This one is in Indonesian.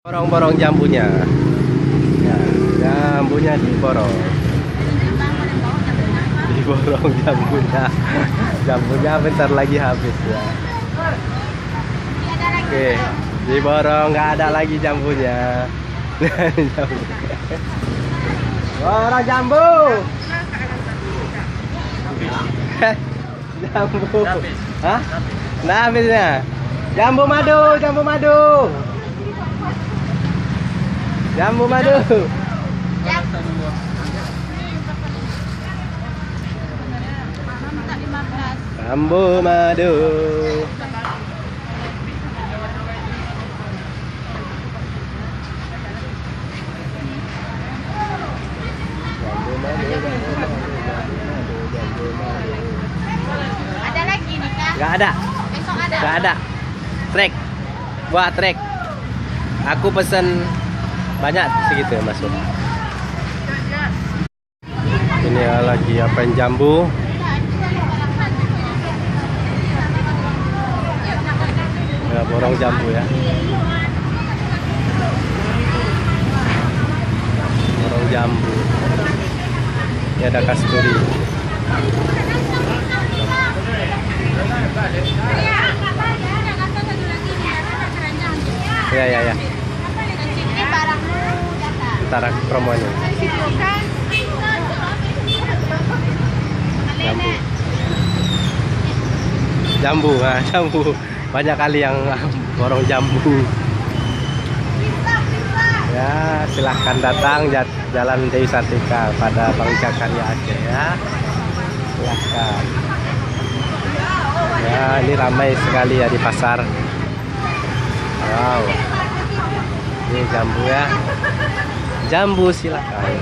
Borong-borong jambunya. Ya, jambunya diborong. Diborong jambunya. Jambunya bentar lagi habis ya. Oke, diborong, nggak ada lagi jambunya. Borong jambu. Jambu. Hah? Nah, habisnya. Jambu madu, jambu madu. Jambu madu. Jambu madu. Ada lagi nih Kak? Gak ada. Besok ada. Gak ada. Trek. Buat trek. Aku pesen banyak segitu masuk. Ini lagi apa yang jambu. Ya, borong jambu ya. Borong jambu. Ini ada kasturi. Ya ya ya. Ini barangmu datang. Ntar promonya. Jambu. Jambu, nah, jambu. Banyak kali yang borong jambu. Ya, silahkan datang Jalan Dewi Sartika pada Bangsa Karya Aceh ya. Silahkan. Ya, ini ramai sekali ya di pasar. Wow. Ini jambu ya. Jambu silahkan.